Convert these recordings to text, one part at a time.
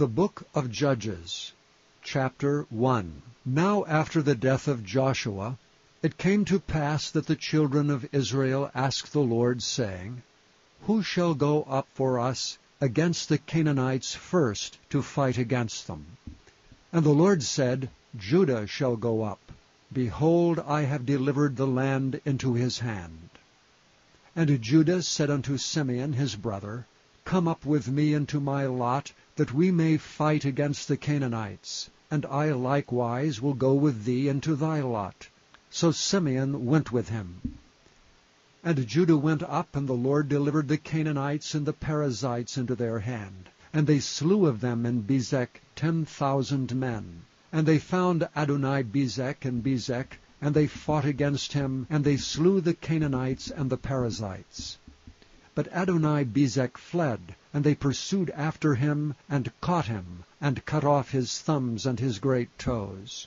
The Book of Judges, Chapter 1. Now after the death of Joshua, it came to pass that the children of Israel asked the Lord, saying, Who shall go up for us against the Canaanites first to fight against them? And the Lord said, Judah shall go up. Behold, I have delivered the land into his hand. And Judah said unto Simeon his brother, Come up with me into my lot, that we may fight against the Canaanites, and I likewise will go with thee into thy lot. So Simeon went with him. And Judah went up, and the Lord delivered the Canaanites and the Perizzites into their hand. And they slew of them in Bezek 10,000 men. And they found Adoni-Bezek in Bezek, and they fought against him, and they slew the Canaanites and the Perizzites. But Adoni-Bezek fled, and they pursued after him, and caught him, and cut off his thumbs and his great toes.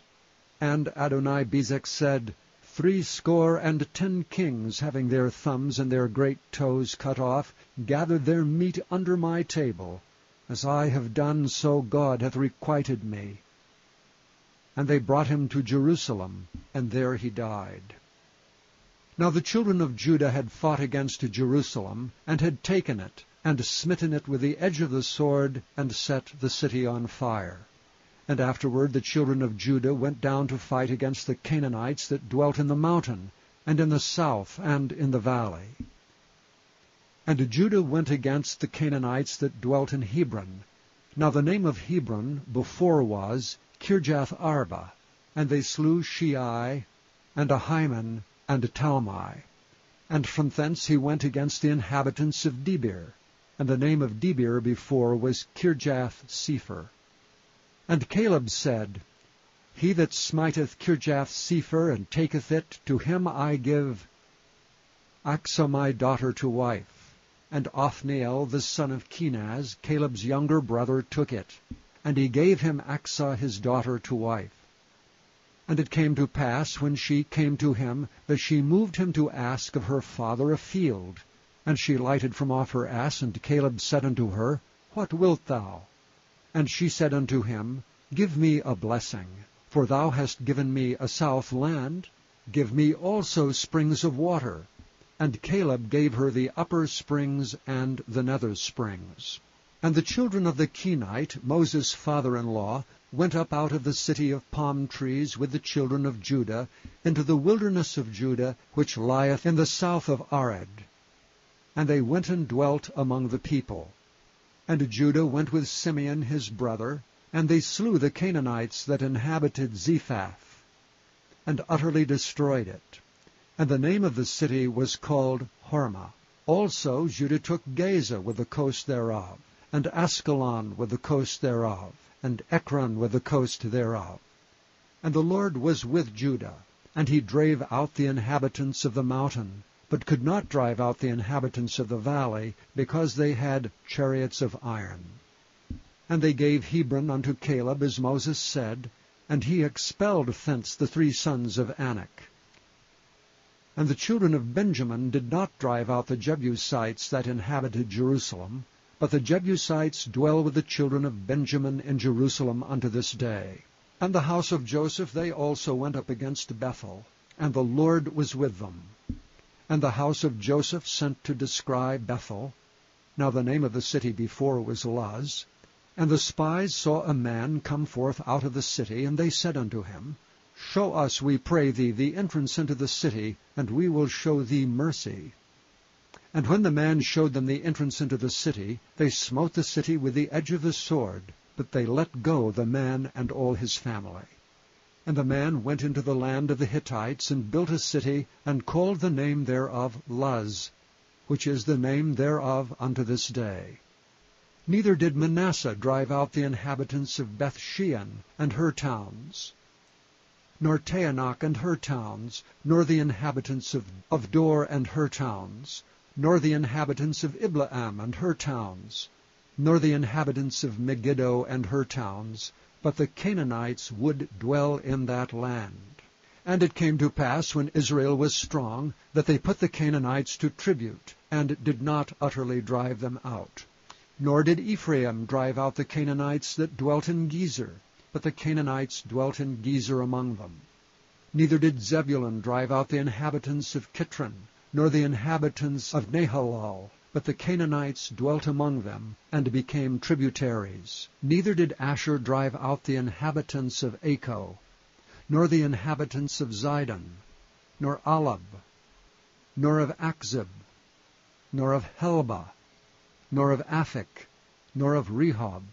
And Adoni-Bezek said, 70 kings, having their thumbs and their great toes cut off, gathered their meat under my table. As I have done, so God hath requited me. And they brought him to Jerusalem, and there he died. Now the children of Judah had fought against Jerusalem, and had taken it, and smitten it with the edge of the sword, and set the city on fire. And afterward the children of Judah went down to fight against the Canaanites that dwelt in the mountain, and in the south, and in the valley. And Judah went against the Canaanites that dwelt in Hebron. Now the name of Hebron before was Kirjath-arba, and they slew Shei, and Ahiman, and Talmai. And from thence he went against the inhabitants of Debir, and the name of Debir before was Kirjath-sepher. And Caleb said, He that smiteth Kirjath-sepher, and taketh it, to him I give Achsah my daughter to wife. And Othniel the son of Kenaz, Caleb's younger brother, took it, and he gave him Achsah his daughter to wife. And it came to pass, when she came to him, that she moved him to ask of her father a field. And she lighted from off her ass, and Caleb said unto her, What wilt thou? And she said unto him, Give me a blessing, for thou hast given me a south land. Give me also springs of water. And Caleb gave her the upper springs and the nether springs. And the children of the Kenite, Moses' father-in-law, went up out of the city of palm trees with the children of Judah into the wilderness of Judah, which lieth in the south of Arad. And they went and dwelt among the people. And Judah went with Simeon his brother, and they slew the Canaanites that inhabited Zephath, and utterly destroyed it. And the name of the city was called Hormah. Also Judah took Gaza with the coast thereof, and Askelon with the coast thereof, and Ekron with the coast thereof. And the Lord was with Judah, and he drave out the inhabitants of the mountain, but could not drive out the inhabitants of the valley, because they had chariots of iron. And they gave Hebron unto Caleb, as Moses said, and he expelled thence the 3 sons of Anak. And the children of Benjamin did not drive out the Jebusites that inhabited Jerusalem, but the Jebusites dwell with the children of Benjamin in Jerusalem unto this day. And the house of Joseph they also went up against Bethel, and the Lord was with them. And the house of Joseph sent to descry Bethel. Now the name of the city before was Luz. And the spies saw a man come forth out of the city, and they said unto him, Show us, we pray thee, the entrance into the city, and we will show thee mercy. And when the man showed them the entrance into the city, they smote the city with the edge of the sword, but they let go the man and all his family. And the man went into the land of the Hittites, and built a city, and called the name thereof Luz, which is the name thereof unto this day. Neither did Manasseh drive out the inhabitants of Bethshean and her towns, nor Taanach and her towns, nor the inhabitants of Dor and her towns, nor the inhabitants of Ibleam and her towns, nor the inhabitants of Megiddo and her towns, but the Canaanites would dwell in that land. And it came to pass, when Israel was strong, that they put the Canaanites to tribute, and did not utterly drive them out. Nor did Ephraim drive out the Canaanites that dwelt in Gezer, but the Canaanites dwelt in Gezer among them. Neither did Zebulun drive out the inhabitants of Kitron, nor the inhabitants of Nahalal, but the Canaanites dwelt among them, and became tributaries. Neither did Asher drive out the inhabitants of Acco, nor the inhabitants of Zidon, nor Alab, nor of Achzib, nor of Helba, nor of Aphik, nor of Rehob.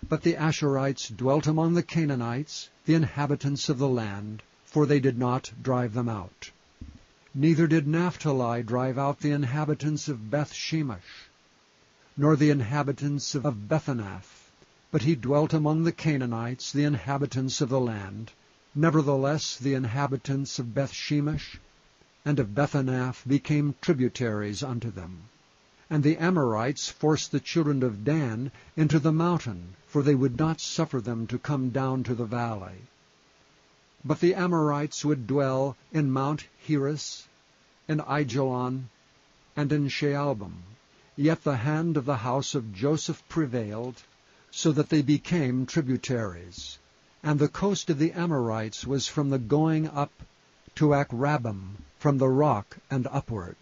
But the Asherites dwelt among the Canaanites, the inhabitants of the land, for they did not drive them out. Neither did Naphtali drive out the inhabitants of Beth-shemesh, nor the inhabitants of Bethanath, but he dwelt among the Canaanites, the inhabitants of the land. Nevertheless the inhabitants of Beth-shemesh and of Bethanath became tributaries unto them. And the Amorites forced the children of Dan into the mountain, for they would not suffer them to come down to the valley. But the Amorites would dwell in Mount Heres, in Aijalon, and in Shaalbim. Yet the hand of the house of Joseph prevailed, so that they became tributaries. And the coast of the Amorites was from the going up to Akrabbim, from the rock and upward.